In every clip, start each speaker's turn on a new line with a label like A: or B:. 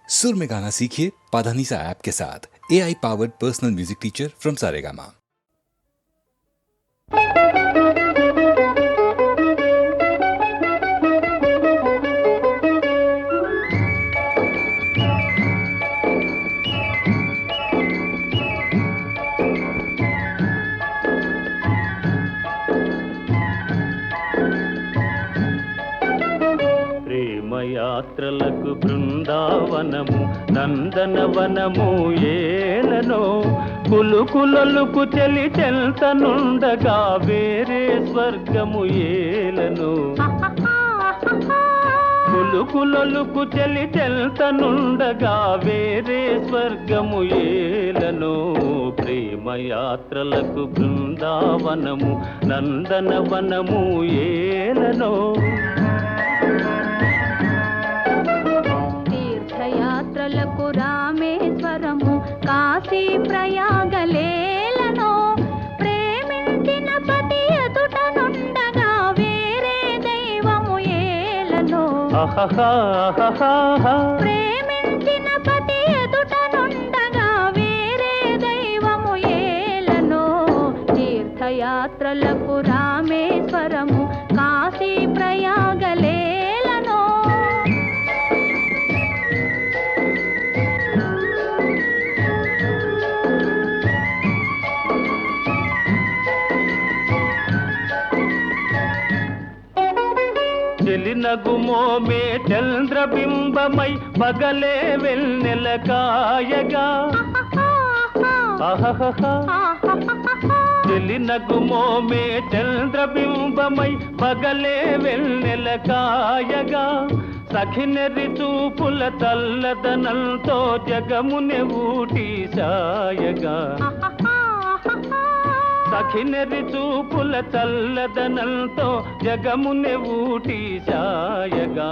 A: सुर में गाना सीखिए पाधानीसा ऐप के साथ। AI powered personal music teacher from Saregama.
B: యాత్రలకు బృందావనము నందనవనము ఏలనో కులుకులలుకు చెలి చెల్తనుండగా వేరే స్వర్గము ఏలనో కులుకులలుకు చెలి చెల్తనుండగా వేరే స్వర్గము ఏలనో ప్రేమయాత్రలకు బృందావనము నందనవనము ఏలనో
C: తీర్థయాత్రలకు రామేశ్వరము కాశీ ప్రయాగలేలనో ప్రేమించిన పతి ఎదుట నుండగా వేరే దైవము ఏలనో ప్రేమించిన పతి ఎదుట నుండగా వేరే దైవము ఏలనో తీర్థయాత్రలకు రామేశ్వరము కాశీ ప్రయాగలేలనో
B: చెలినగుమోమే చంద్రబింబమై పగలే వెన్నెల కాయగా చెలినగుమోమే చంద్రబింబమై పగలే వెన్నెల కాయగా సఖినెరి చూపుల తల్లదనంతో జగముని ఊటి సాయగా సఖినెరి చూపుల చల్లదనంతో జగముని ఊటి సాయగా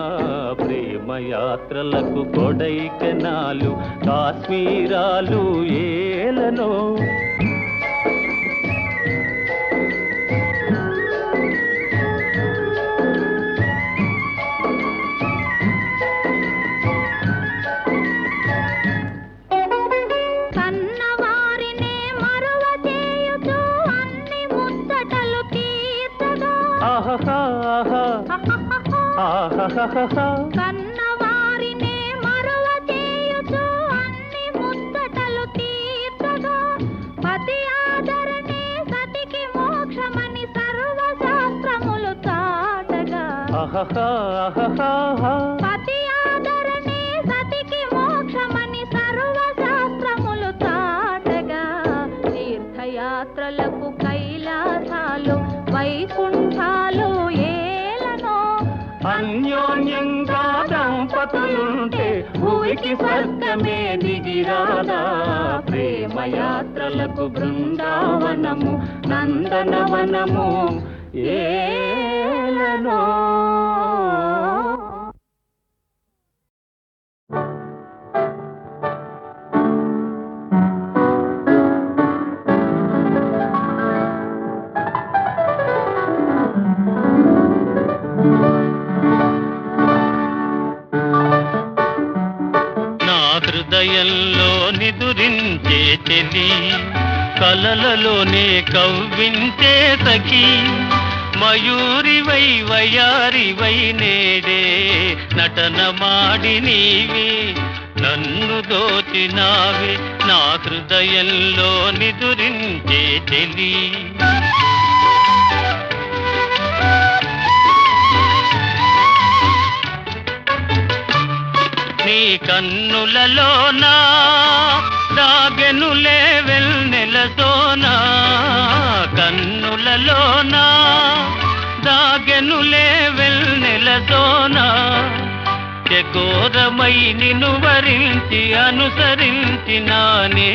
B: ప్రేమయాత్రలకు కొడైకెనాలు కాశ్మీరాలు ఏలనో
C: కన్నవారినే మరువ చేయుచు అన్ని ముచ్చటలు తీర్చగా పతి ఆదరణే సతికి మోక్షమని సర్వశాస్త్రములు చాటగా పతి ఆదరణే సతికి మోక్షమని సర్వశాస్త్రములు చాటగా తీర్థయాత్రలకు కైలాసాలు వైకుంఠాలు
B: అన్యోన్యంగా దంపతులుంటే భూమికి స్వర్గమే దిగిరాదా ప్రేమయాత్రలకు బృందావనము నందనవనము ఏలనో హృదయంలో నిదురించే చెలి కలలలోనే కవ్వించే సఖి మయూరివై వయారివై నేడే నటన మాడి నీవే నన్ను దోచినావే నా హృదయంలో నిదురించే చెలి నీ కన్నులలోనా దాగెనులే వెన్నెల సోనా కన్నులలోనా దాగెనులే వెన్నెల సోనా చకోరమై నిన్ను వరించి అనుసరించినానే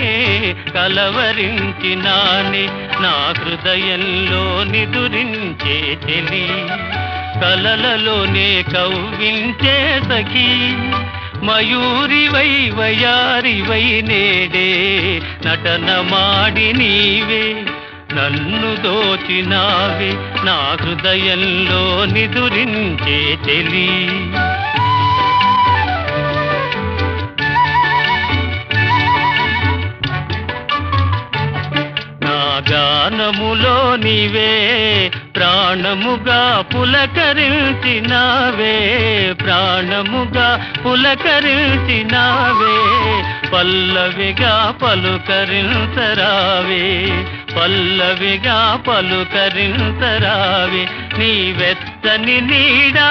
B: కలవరించినానే నా హృదయంలో నిదురించే చెలి కలలలోనే కవ్వించే సఖీ మయూరివై వయారివై నేడే నటన మాడి నీవే నన్ను దోచినావే నా హృదయంలో నిదురించే చెలి ప్రాణముగా పులకరించినావే ప్రాణముగా పులకరించినావే పల్లవిగా పలుకరించరావే పల్లవిగా పలుకరించరావే నీ వెచ్చని నీడా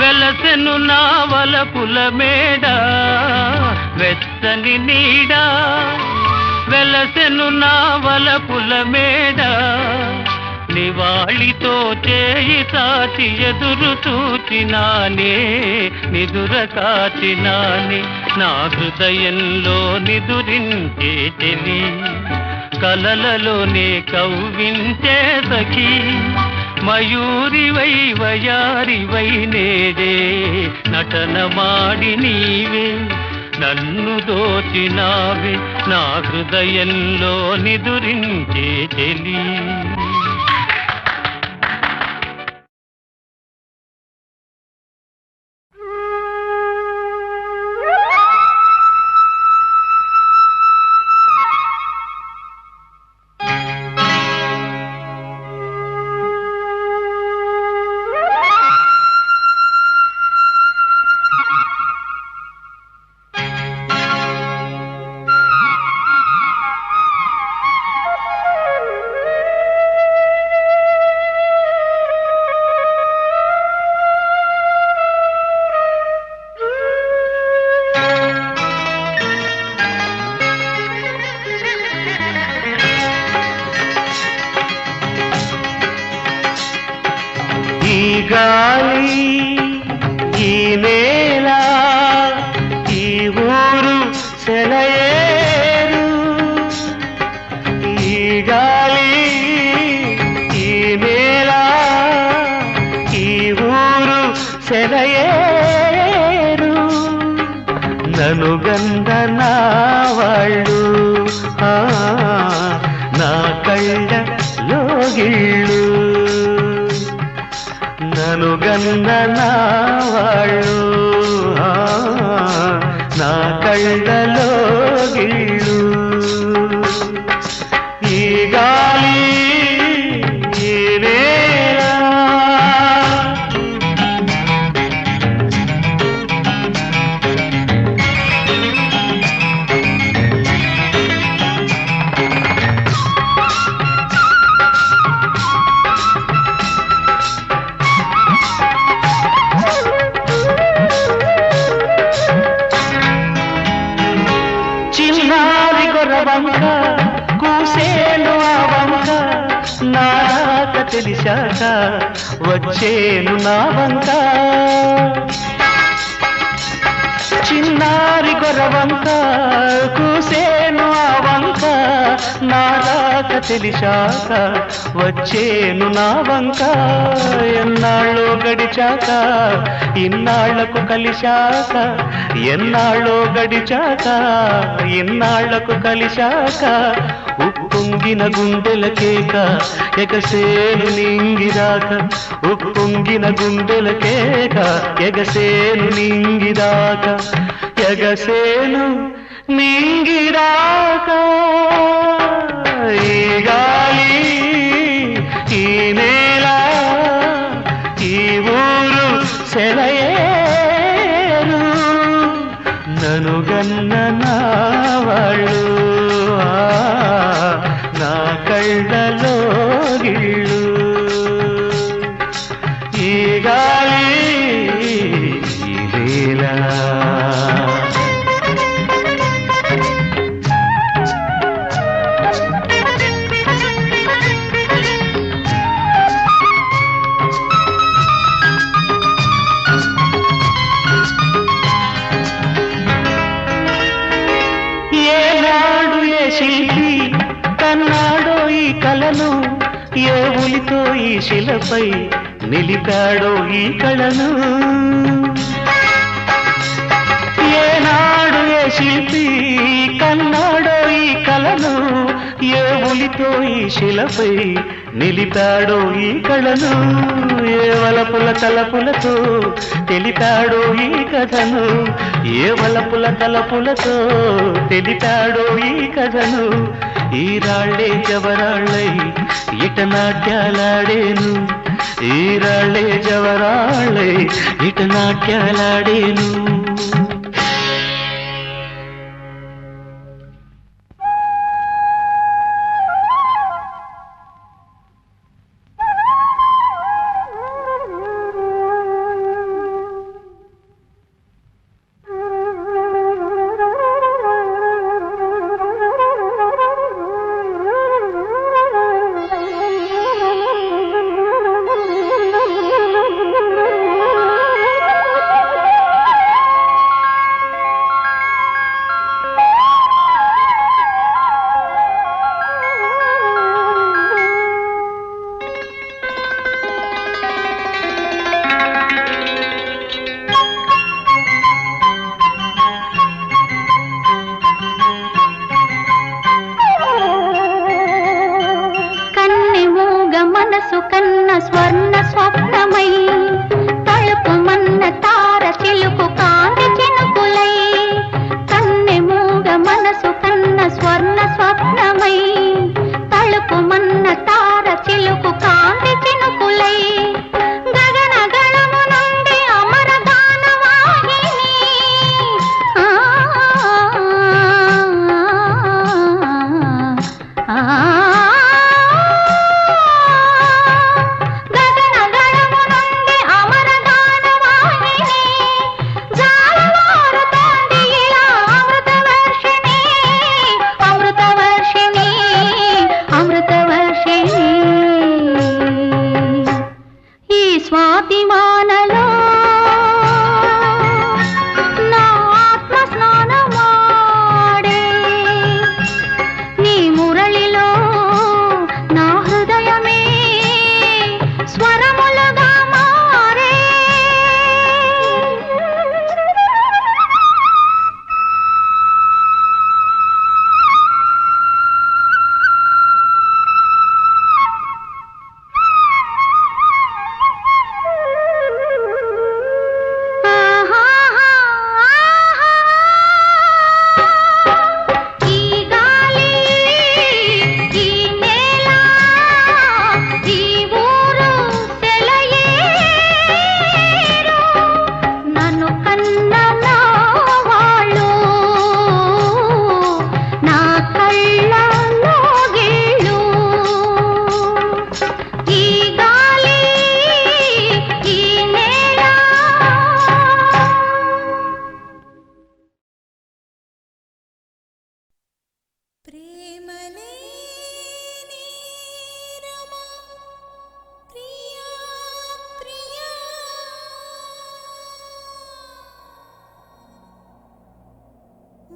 B: వెలసెను నా వలపుల మేడ వెచ్చని నీడా వెలసెను నా వలపుల మేడ నివాళితో చేయి సాచి ఎదురు చూచినానే నిదుర కాచినానే నా హృదయంలో నిదురించే చెలి కలలలోనే కవ్వించే సఖీ మయూరివై వయారివై నేడే నటన మాడి నీవే నన్ను దోచినావే నా హృదయంలో నిదురించే చెలి
D: గాలి ఈ నేల ఈ ఊరు సెలయేరు ఈ గాలి ఈ నేల ఈ ఊరు సెలయేరు నను గంధనా వాళ్ళు నా కళ్ళ లోగిళ్ళు నను గంధనా వాళ్ళు నా కళ్ళలో గిళ్ళు ఈ గాలి ఈ నేల వంక కూసేను ఆ వంక నాక తెలిసాక వచ్చేను నా వంక చిన్నారి గొర్రవంక కూసేను ఆ వంక నాక తెలిసాక వచ్చేను నా వంక ఎన్నాళ్ళో గడిచాక ఇన్నాళ్లకు కలిశాక ఎన్నాళ్ళో గడిచాక ఇన్నాళ్లకు కలిశాక ఉప్పొంగిన గుండెల కేక ఎగసేను నింగిరాక ఉప్పొంగిన గుండెల కేక ఎగసేను నింగిరాక ఎగసేను నింగిరాక ఈ గాలి ఈ నేల ఈ ఊరు సెలయేరు నను గన్న నా వాళ్ళు నా కళ్ళలో గిళ్ళు ఈ గాలి ఈ నేల శిల్పి కన్నాడో ఈ కళను ఏ ఉలితో ఈ శిలపై నిలిపాడో ఈ కళను ఏనాడు ఏ శిల్పి కన్నాడో ఈ కళను ఏ ఉలితో ఈ శిలపై నిలిపాడో ఈ కళను ఏ వలపుల తలపులతో తెలిపాడో ఈ కథను ఏ వలపుల తలపులతో తెలిపాడో ఈ కథను ఈ రాళ్ళే జవరాళ్ళై ఇట నాట్యాలాడేను, ఈ రాళ్ళే జవరాళ్ళై ఇట నాట్యాలాడేను.
C: మనసు కన్న స్వర్ణ స్వప్నమై తలుపుమన్న తార చిలుకు కాంతి చినుకులై, కన్నె మూగ మనసు కన్న స్వర్ణ స్వప్నమై తలుపుమన్న తార చిలుకు కాంతి చినుకులై, గగన గణము నుండి అమర గానవాహిని స్వాతిమానలో నా ఆత్మ స్నానమాడే, నీ మురళిలో నా హృదయమే స్వరములుగా మారే.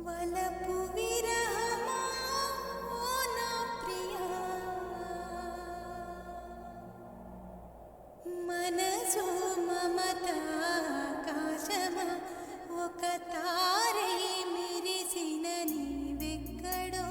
E: వలపు విరహమా ఓ నా ప్రియా, మనసు మమతాకాశమా ఒక తారై మెరిసిన నీవెక్కడో.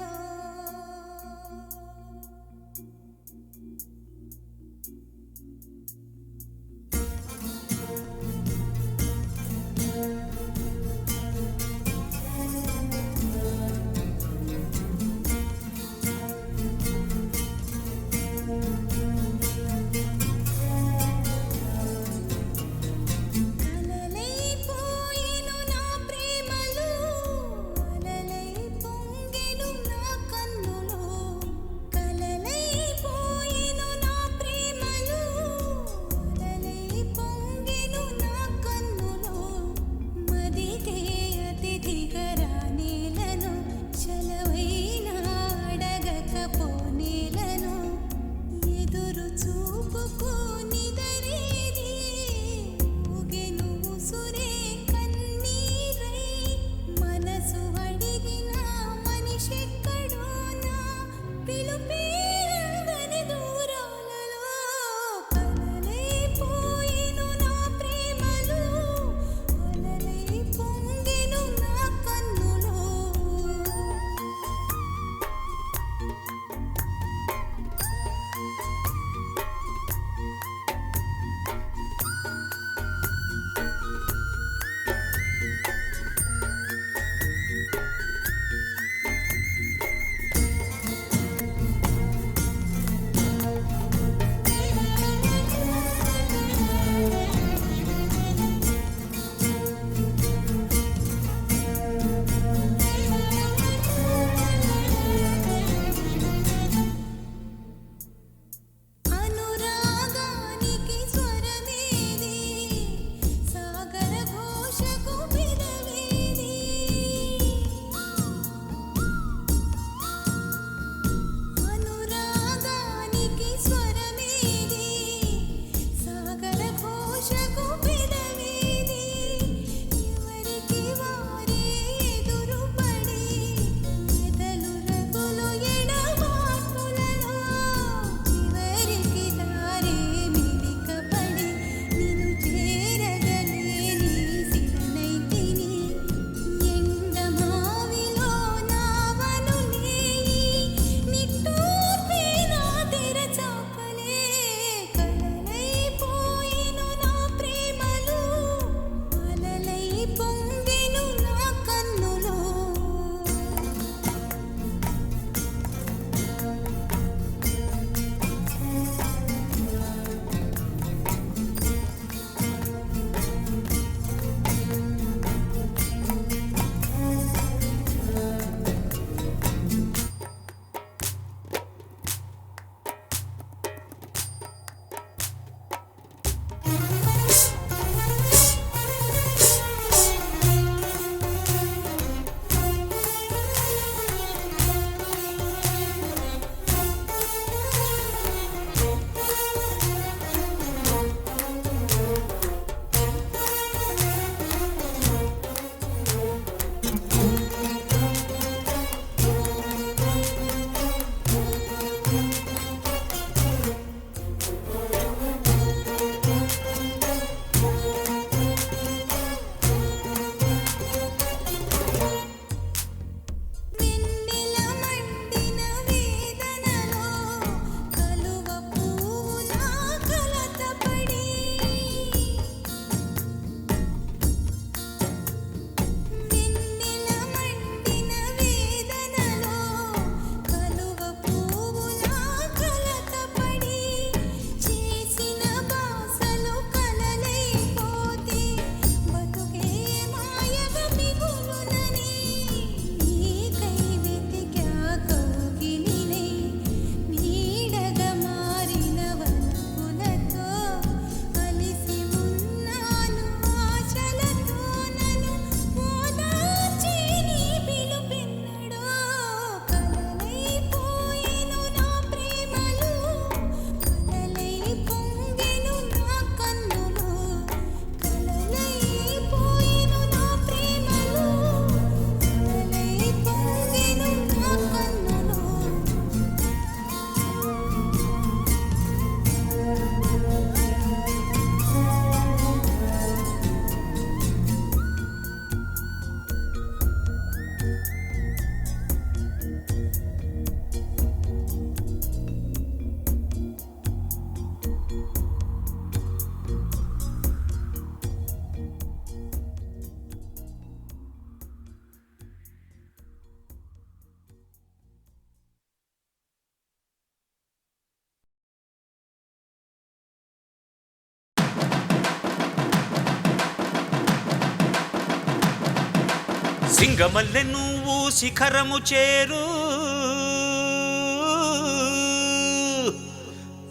F: సింగమల్లె నువ్వు శిఖరము చేరు,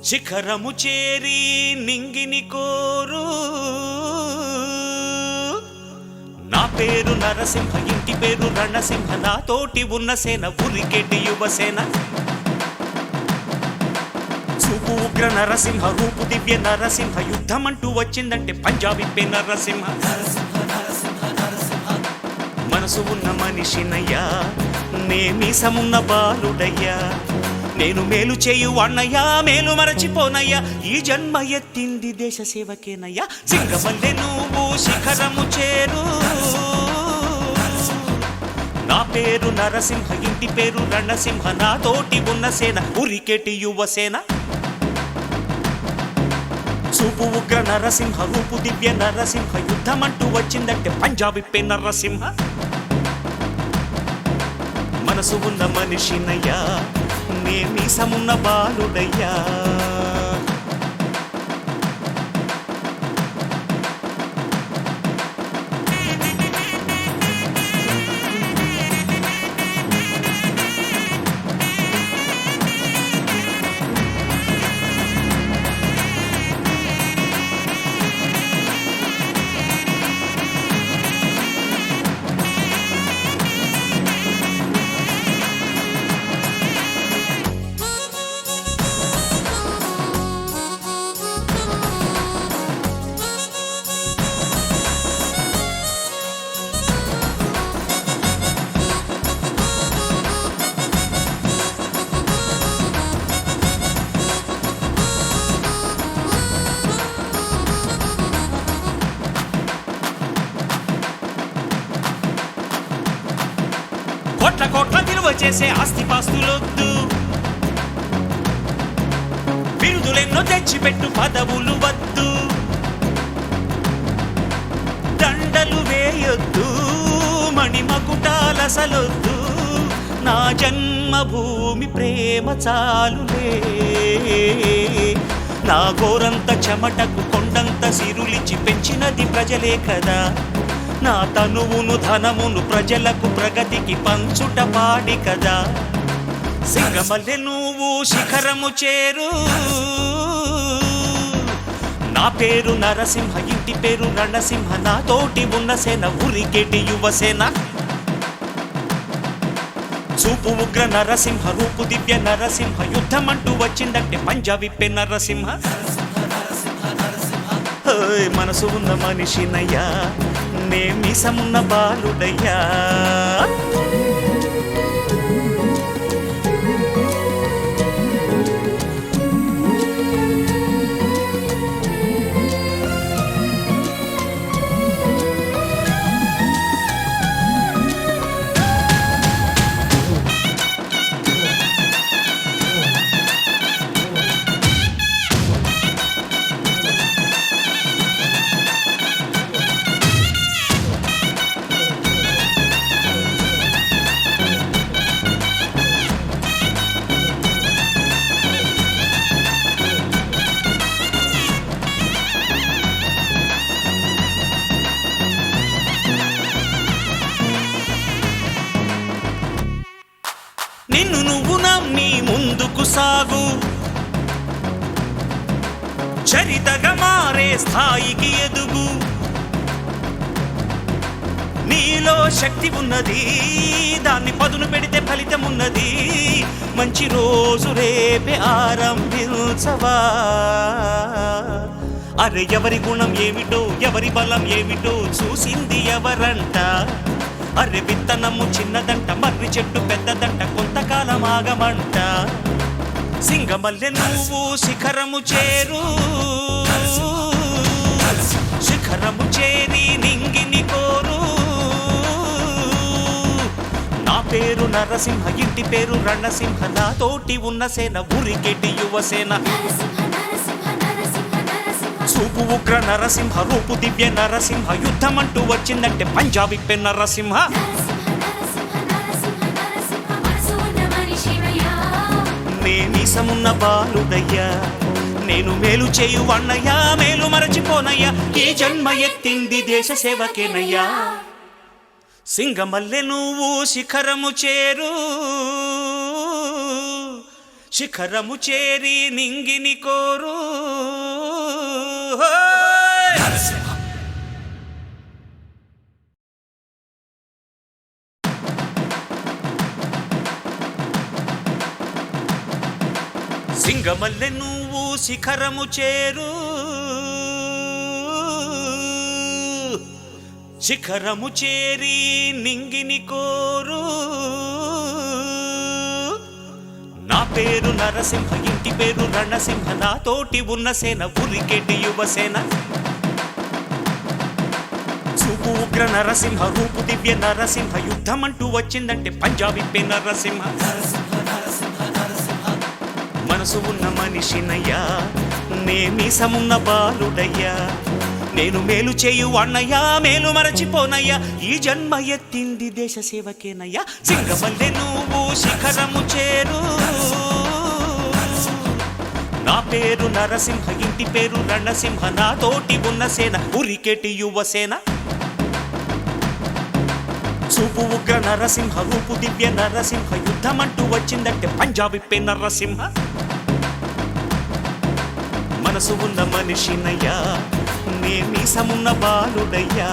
F: శిఖరము చేరి నింగిని కోరు. నా పేరు నరసింహ, ఇంటి పేరు రణసింహ, నాతోటి ఉన్న సేన ఉరికెటి యువసేన. చూపు ఉగ్ర నరసింహ, రూపు దివ్య నరసింహ, యుద్ధమంటూ వచ్చిందంటే పంజాబీ నరసింహ. మనసు ఉన్న మనిషినయ్యా, నేమీసమున్న బాలుడయ్యా, నేను మేలు చేయు అన్నయ్యా, మేలు మరచిపోనయ్యా, ఈ జన్మ ఎత్తింది దేశ సేవకేనయ్యా. సింగమల్లె నువ్వు శిఖరము చేరు, నా పేరు నరసింహ, ఇంటి పేరు రణసింహ, నాతోటి ఉన్న సేన ఉరికెటి యువసేన. చూపు ఉగ్ర నరసింహ, రూపు దివ్య నరసింహ, యుద్ధమంటూ వచ్చిందంటే పంజాబీ నరసింహ. మనసు ఉన్న మనిషినయ్యా, నేమీసమున్న బాలుడయ్యా. కోట్ల కోట్ల విలువ చేసే ఆస్తిపాస్తులొద్దు, బిరుదులెన్నో తెచ్చిపెట్టు పదవులు వద్దు, దండలు వేయొద్దు, మణిమకుటాలసలొద్దు, నా జన్మభూమి ప్రేమ చాలులే. నా గోరంత చెమటకు కొండంత సిరులిచి పెంచినది ప్రజలే కదా, నా తనువును ధనమును ప్రజలకు ప్రగతికి పంచుట పాడి కదా. సింగమల్లె నువ్వు శిఖరము చేరు, నా పేరు నరసింహ, ఇంటి పేరు రణసింహ, నాతోటి ఉన్న సేన ఉరికెటి యువసేన. చూపు ఉగ్ర నరసింహ, రూపు దివ్య నరసింహ, యుద్ధమంటూ వచ్చిందంటే పంజాబీ నరసింహ. మనసు ఉన్న మనిషినయ్యా, నేమీసమున్న బాలుడయ్యా. నిన్ను నువ్వు నమ్మి ముందుకు సాగు, చరితగా మారే స్థాయికి ఎదుగు. నీలో శక్తి ఉన్నది, దాన్ని పదును పెడితే ఫలితం ఉన్నది. మంచి రోజు రేపే ఆరంభించవా. అరే ఎవరి గుణం ఏమిటో, ఎవరి బలం ఏమిటో చూసింది ఎవరంట. అరే విత్తనము చిన్నదంట, మర్రి చెట్టు పెద్దదంట, కొంతకాలం ఆగమంట. సింగమల్లె నువ్వు శిఖరము చేరు, శిఖరము చేరి నింగిని కోరు. నా పేరు నరసింహ, ఇంటి పేరు రణసింహ, నాతోటి ఉన్న సేన ఉరికెటి యువసేన. చూపు ఉగ్ర నరసింహ, రూపు దివ్య నరసింహ, యుద్ధమంటూ వచ్చిందంటే పంజాబీ నరసింహ. నేమీసమున్న బాలుడయ్యా, నేను మేలు చేయు అన్నయ్యా, మేలు మరచిపోనయ్యా, ఈ జన్మ ఎత్తింది దేశ సేవకేనయ్యా. సింగమల్లె నువ్వు శిఖరము చేరు, శిఖరము చేరి నింగిని కోరు. సింగమల్లె నువ్వు శిఖరము చేరు, శిఖరము చేరి నింగిని కోరు. నా పేరు నరసింహ, ఇంటి పేరు రణసింహ, నా తోటి ఉన్న సేన ఉరికెటి యువసేన. చూపు ఉగ్ర నరసింహ, రూపు దివ్య నరసింహ, యుద్ధమంటూ వచ్చిందంటే పంజాబీ నరసింహ. మనసు ఉన్న మనిషినయ్యా, నేమీసమున్న బాలుడయ్యా, నేను మేలు చేయు అన్నయ్యా, మేలు మరచిపోనయ్యా, ఈ జన్మ ఎత్తింది దేశ సేవకేనయ్యా. సింగమల్లె నువ్వు శిఖరము చేరు, నా పేరు నరసింహ, ఇంటి పేరు రణసింహ, నా తోటి ఉన్న సేన ఉరికెటి యువసేన. చూపు ఉగ్ర నరసింహ, రూపు దివ్య నరసింహ, యుద్ధమంటూ వచ్చిందంటే పంజాబీ నరసింహ. మనసు ఉన్న మనిషినయ్యా, నేమీసమున్న బాలుడయ్యా.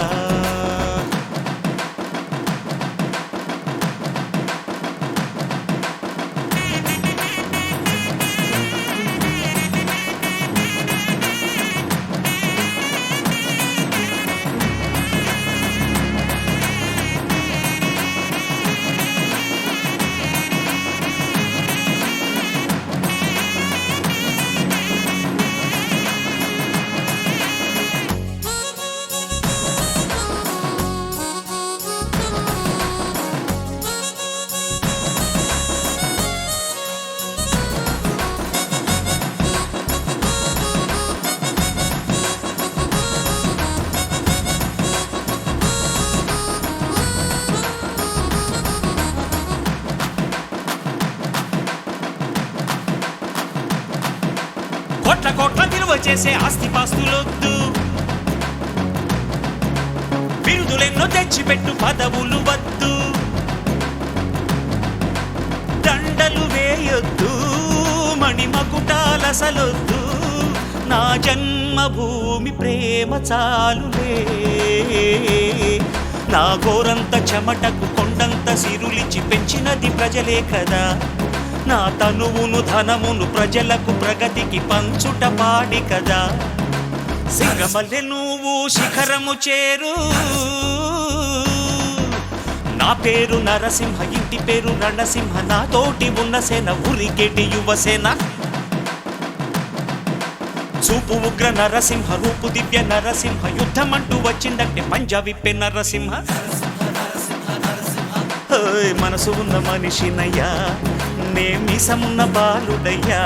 F: కోట్ల కోట్ల విలువ చేసే ఆస్తిపాస్తులొద్దు, బిరుదులెన్నో తెచ్చిపెట్టు పదవులు వద్దు, దండలు వేయొద్దు, మణిమకుటాలసలొద్దు, నా జన్మభూమి ప్రేమ చాలులే. నా గోరంత చెమటకు కొండంత సిరులిచి పెంచినది ప్రజలే కదా, నా తనువును ధనమును ప్రజలకు ప్రగతికి పంచుట పాడి కదా. సింగమల్లె నువ్వు శిఖరము చేరు, నా పేరు నరసింహ, ఇంటి పేరు రణసింహ, నా తోటి ఉన్న సేన ఉరికెటి యువసేన. చూపు ఉగ్ర నరసింహ, రూపు దివ్య నరసింహ, యుద్ధమంటూ వచ్చిందంటే పంజాబీ నరసింహ. మనసు ఉన్న మనిషినయ్యా, నేమీసమున్న బాలుడయ్యా.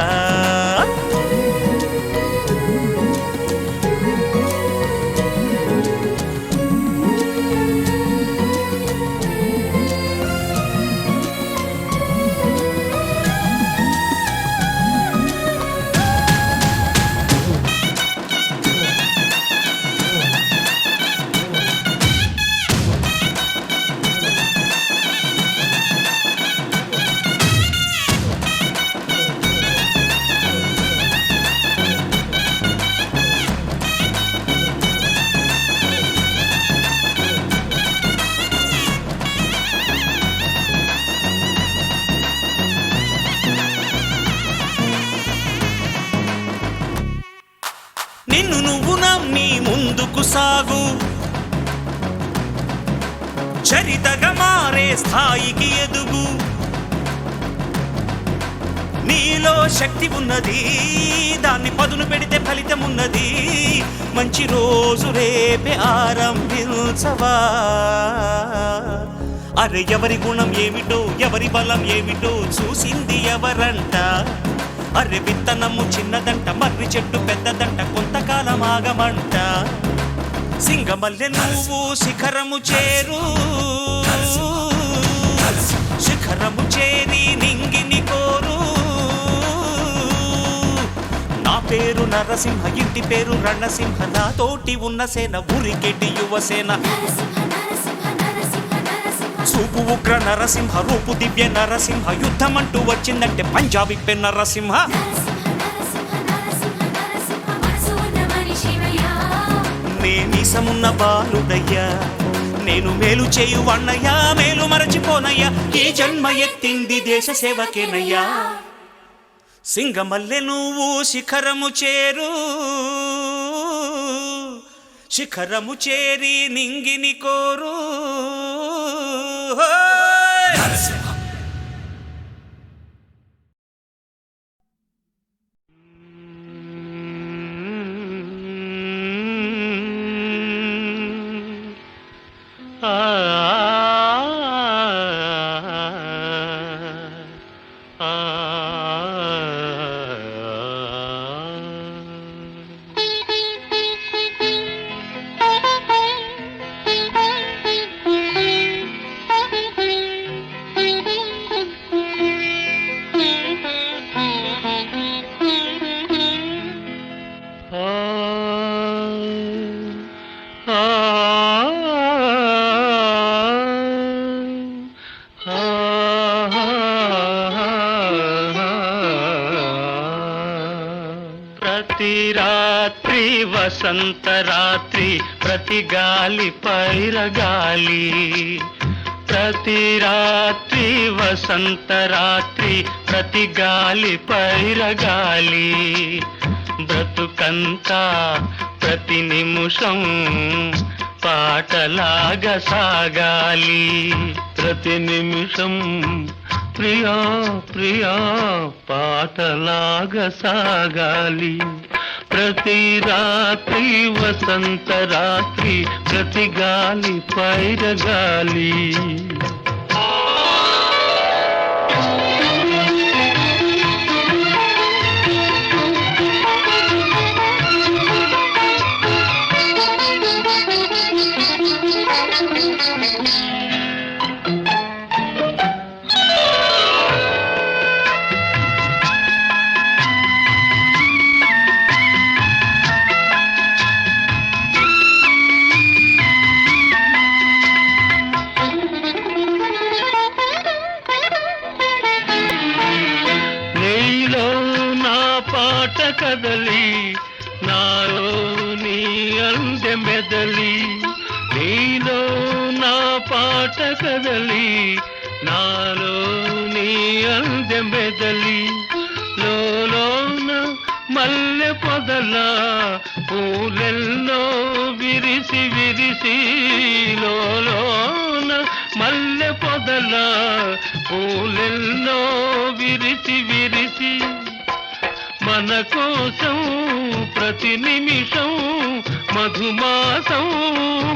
F: నిన్ను నువ్వు నమ్మి ముందుకు సాగు, చరితగా మారే స్థాయికి ఎదుగు. నీలో శక్తి ఉన్నది, దాన్ని పదును పెడితే ఫలితం ఉన్నది. మంచి రోజు రేపే ఆరంభించవా. అరే ఎవరి గుణం ఏమిటో, ఎవరి బలం ఏమిటో చూసింది ఎవరంట. అరే విత్తనము చిన్నదంట, మర్రి చెట్టు పెద్దదంట, కొంతకాలం ఆగమంట. సింగమల్లె నువ్వు శిఖరము చేరు, శిఖరము చేరి నింగిని కోరు. నా పేరు నరసింహ, ఇంటి పేరు రణసింహ, నా తోటి ఉన్న సేన ఉరికెటి యువసేన.
E: నరసింహ నరసింహ నరసింహ నరసింహ
F: చూపు ఉగ్ర నరసింహ రూపు దివ్య నరసింహ యుద్ధమంటూ వచ్చిందంటే పంజాబీ పెన్ నరసింహ నే మీసమున్న బాలుడయ్యా నేను మేలు చేయు వన్నయ్యా మేలు మరచిపోనయ్యా ఈ జన్మ ఎత్తింది దేశ సేవకేనయ్యా సింగమల్లె నువ్వు శిఖరము చేరి నింగిని కోరు
B: ప్రతి రాత్రి వసంత రాత్రి ప్రతి గాలి పైరగాలి ప్రతి రాత్రి వసంత రాత్రి ప్రతి గాలి పైరగాలి బ్రతుకంతా ప్రతి నిమిషం పాటలాగా సాగాలి ప్రతి నిమిషం ప్రియా ప్రియా పాటలాగా సాగాలి ప్రతి రాత్రి వసంత రాత్రి ప్రతి గాలి పైరగాలి పాట కదలి నాలో నీ అందె మెదలి నీలో నా పాట కదలి నాలో నీ అందె మెదలి లోన మల్లె పొదల పూలెల్లో విరిసి విరిసి లోన మల్లె పొదల పూలెల్లో విరిసి విరిసి మన కోసం ప్రతి నిమిషం మధుమాసం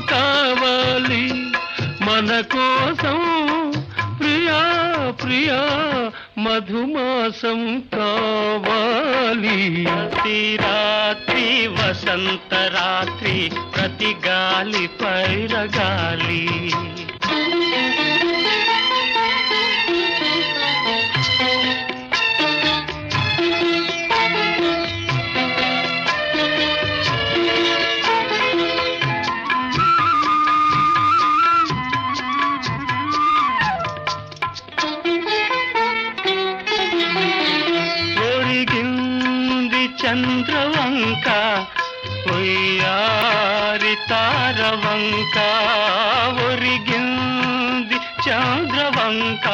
B: కావాలి మన కోసం ప్రియా ప్రియా మధుమాసం కావాలి ప్రతి రాత్రి వసంత రాత్రి ప్రతి గాలి పైరగాలి చంద్రవంక ఒయ్యారి తారవంక ఒరిగింది చంద్రవంక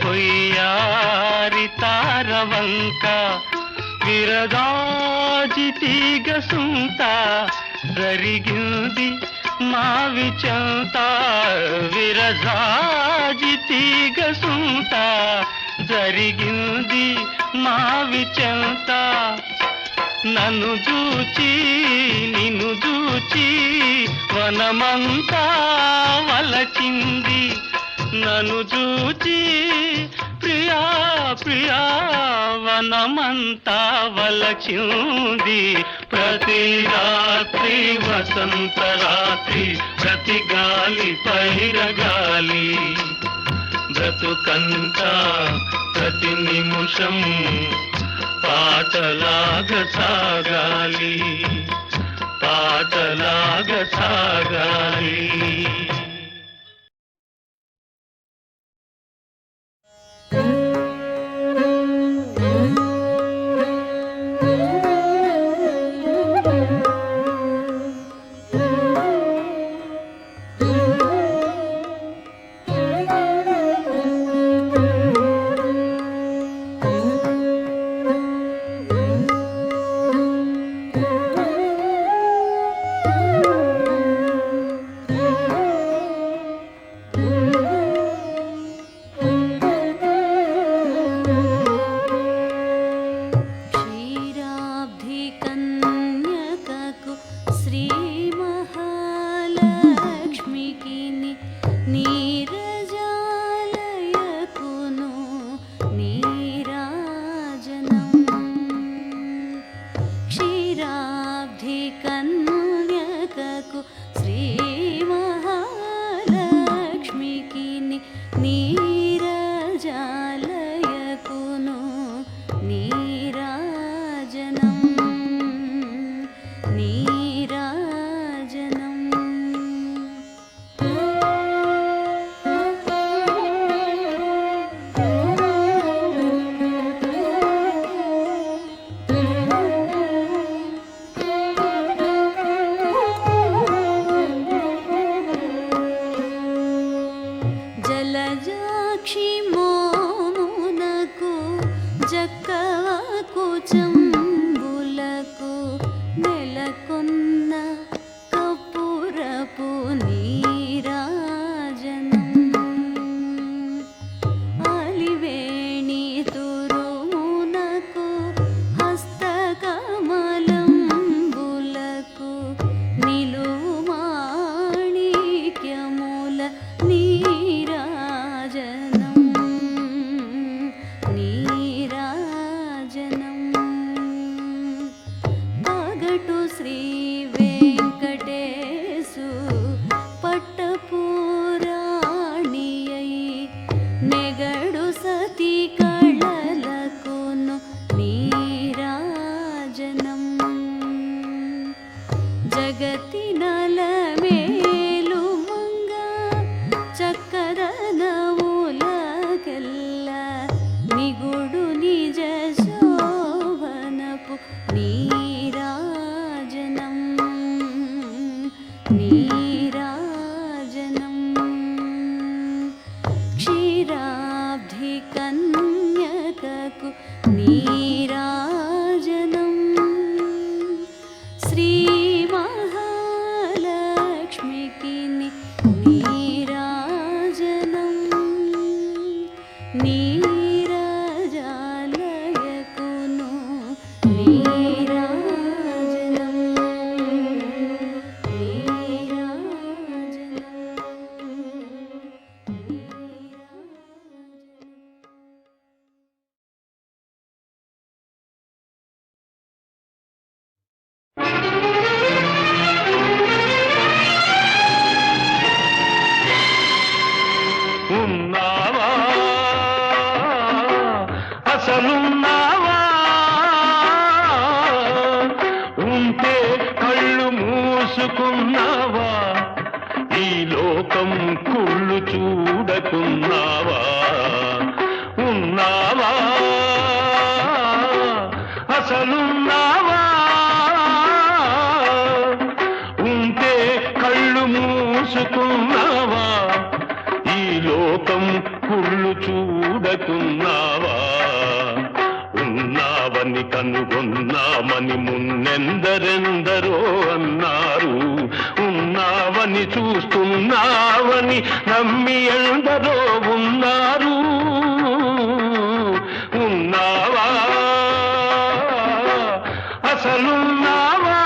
B: ఒయ్యారి తారవంక విరగాజి తీగ సుంత జరిగింది మావి చెంత విరజాజి తీగ సుంత జరిగింది మావి చెంత నన్ను చూచి నిన్ను చూచి వనమంతా వలచింది నన్ను చూచి ప్రియా ప్రియా వనమంతా వలచింది ప్రతి రాత్రి వసంత రాత్రి ప్రతి గాలి పైరగాలి బ్రతుకంతా ప్రతి నిమిషం పాటలాగా సాగాలి పాటలాగా సాగాలి
C: జలజాక్షి మోమునకు జక్కవకు చంబులకు నెలకొన్న కపురపు నీరాజనం అలివేణి తురుమునకు హస్తకమలంబులకు నిలుమాణిక్యముల నీరాజనం నీరాజనం పగటు శ్రీ వెంకటేశు పట్టపురాణియై నెగడు సతి కళలకును నీరాజనం జగతి నలమేలు మంగ చక్కదనములకెల్ల నిగుడు నిజ శోభనపు నీరాజనం నీరాజనం క్షీరాబ్ధి కన్యకకు నీరాజనం శ్రీ మహాలక్ష్మికి నీరాజనం నీరాజాలయకును నీరాజనం
B: ఉన్నావా అసలున్నావా ఉంటే కళ్ళు మూసుకున్నావా ఈ లోకం కుళ్ళు చూడకున్నావా ఉన్నావా అసలున్నావా ఉంటే కళ్ళు మూసుకున్నావా ఈ లోకం కుళ్ళు చూడకున్నావా ఉన్నావని కనుగొన్నామని మున్నెందరెందరో అన్నారు ఉన్నావని చూస్తున్నావని నమ్మి ఎందరో ఉన్నారు ఉన్నావా అసలున్నావా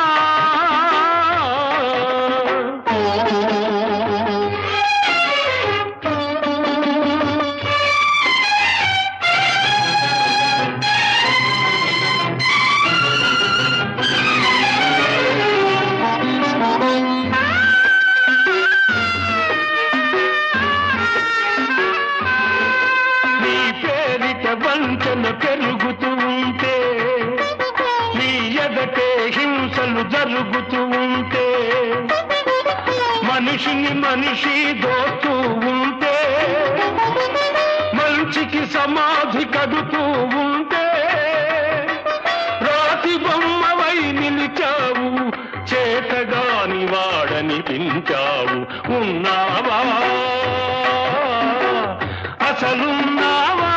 B: వంచన పెరుగుతూ ఉంటే నీ ఎదటే హింసలు జరుగుతూ ఉంటే మనిషిని మనిషి దోస్తూ ఉంటే మంచికి సమాధి కడుతూ ఉంటే రాతి బొమ్మవై నిలిచావు చేతగాని వాడనిపించావు ఉన్నావా అసలున్నావా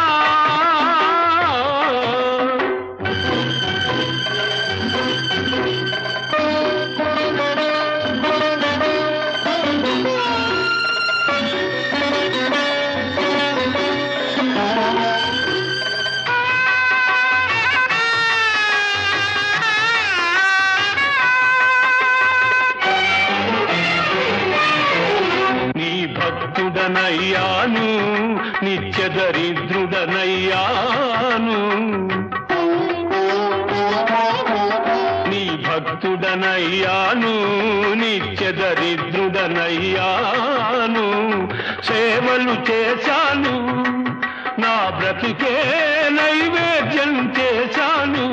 B: భక్తుడనయ్యాను నిత్య దరిద్రుడనయ్యాను నీ భక్తుడనయ్యాను నిత్య దరిద్రుడనయ్యాను సేవలు చేశాను నా బ్రతుకే నైవేద్యం చేశాను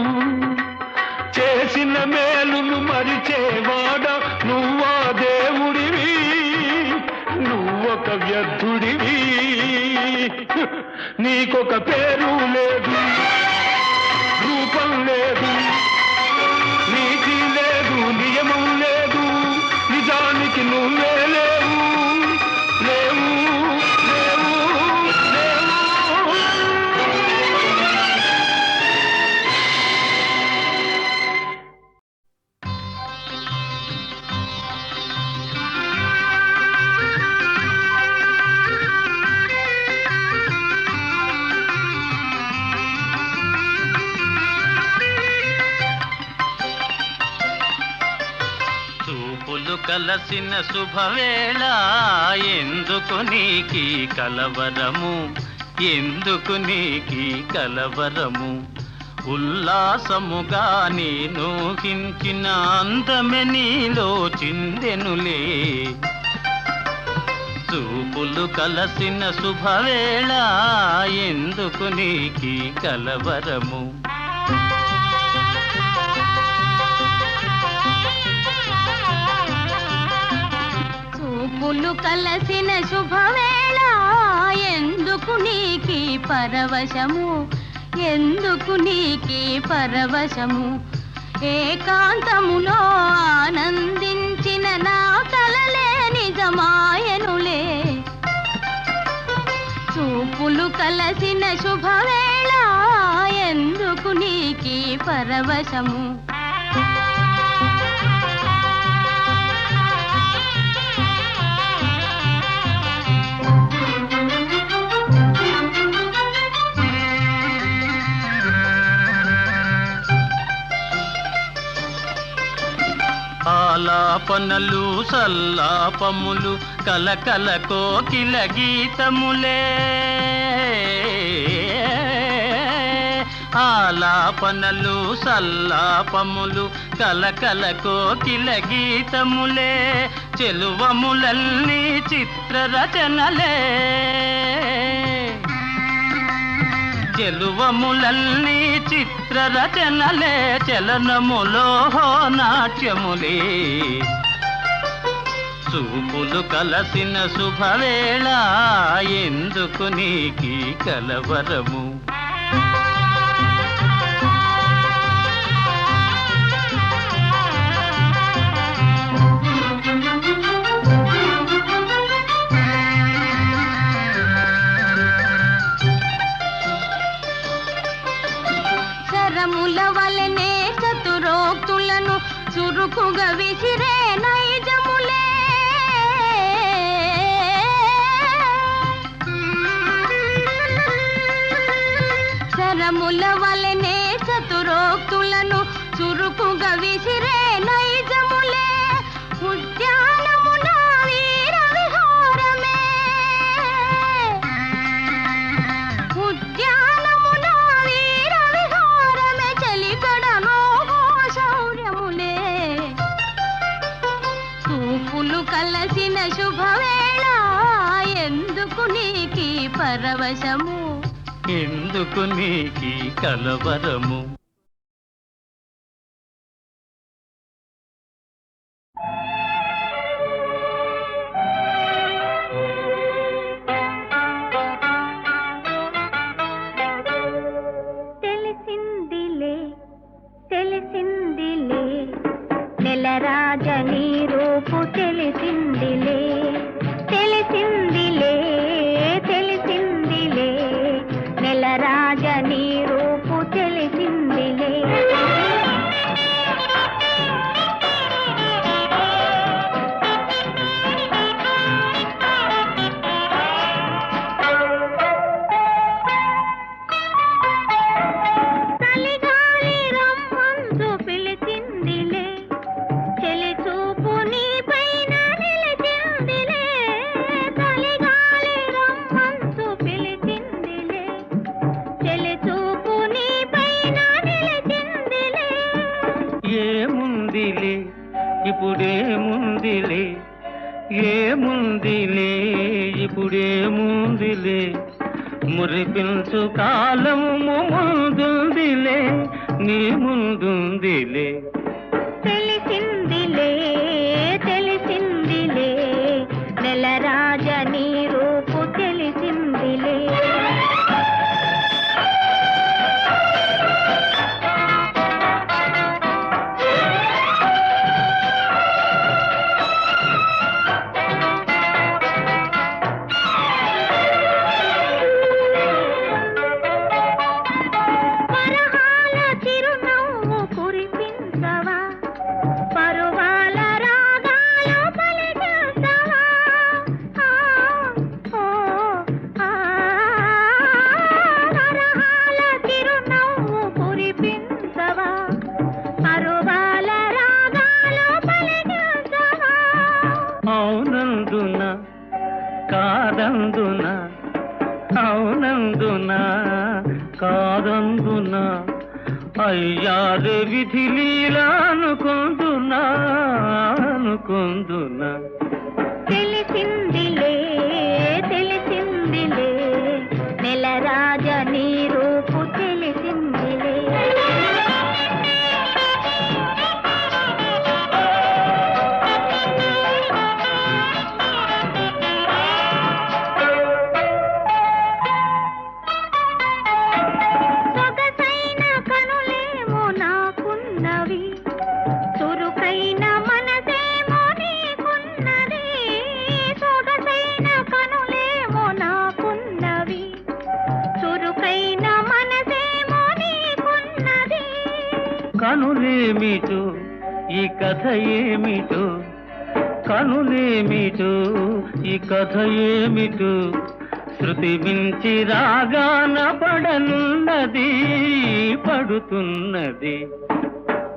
B: చేసిన మేలును మరిచేవాడ నువ్వా దేవుడివి నువ్వొక వ్యర్థుడివి నీకొక పేరు లేదు రూపం లేదు నీతి లేదు నియమం లేదు నిజానికి నువ్వే లేవు లేవు లేవు
D: కలసిన శుభవేళ ఎందుకు నీకీ కలవరము ఎందుకు నీకీ కలవరము ఉల్లాసముగా నేను హించిన అందమె నీలో చిందెనులే చూపులు కలసిన శుభవేళ ఎందుకు నీకీ కలవరము
C: చూపులు కలసిన శుభవేళ ఎందుకు నీకీ పరవశము ఎందుకు నీకీ పరవశము ఏకాంతములో ఆనందించిన నా కలలే నిజమాయనులే చూపులు కలసిన శుభవేళ ఎందుకు నీకీ పరవశము
D: ఆలాపనలు సల్లాపములు కలకల కోకిల గీతములే ఆలాపనలు సల్లాపములు కలకల కోకిల గీతములే చెలువములన్నీ చిత్రరచనలే చెలువములన్నీ చిత్రరచనలే చలనములో నాట్యములే చూపులు కలసిన శుభవేళ ఎందుకు నీకీ కలవరము
C: శరముల వలనే చతురోక్తులను చురుకుగా విసిరే నైజములే శరముల వలనే చతురోక్తులను చురుకుగా విసిరే నైజములే ఉద్యానమున వీర విహారమే ఉద్యానమున వీర విహారమే చలికడలో శౌర్యములే చూపులు కలసిన శుభవేళ ఎందుకు నీకీ పరవశము
D: ఎందుకు నీకీ కలవరము
C: తెలిసిందిలే తెలిసిందిలే నెలరాజని రూపు తెలిసిందిలే తెలిసిందిలే తెలిసిందిలే నెలరాజని రూపు తెలిసిందిలే చలిగాలి రమ్మందు పిలిచిందిలే చెలి చూపు నీ పైన నిలిచిందిలే చలిగాలి రమ్మందు పిలిచిందిలే చెలి చూపు నీ పైన నిలిచిందిలే
D: ఏముందిలే ఇప్పుడేముందిలే ఏముందిలే ఇప్పుడేముందిలే మురిపించు కాలము ముందుందిలే నీ ముందుందిలే
C: తెలిసిందిలే తెలిసిందిలే నెలరాజని రూపు తెలిసిందిలే వరహాల చిరునవ్వు కురిపించగా
D: అవునందున అవునందున కాదందున అయ్యారే విధి లీలా అనుకుందునా అనుకుందునా
C: తెలిసిందిలే తెలిసిందిలే నెల రాజ నీ రూపు తెలిసిందిలే సొగసైన కనులేమో నాకున్నవి చురుకైన మనసేమో నీకున్నది సొగసైన కనులేమో నాకున్నవి చురుకైన మనసేమో నీకున్నది
D: కనులేమిటో ఈ కథ ఏమిటో కనులేమిటో ఈ కథ ఏమిటో శృతి మించి రాగాన పడనున్నది పడుతున్నది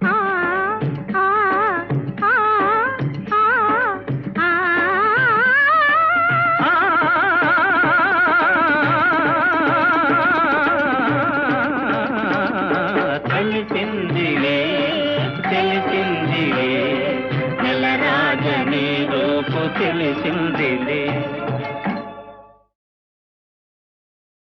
C: ఆ ఆ ఆ ఆ ఆ
D: ఆ తెలిసిందిలే తెలిసిందిలే నెల రాజని రూపు తెలిసిందిలే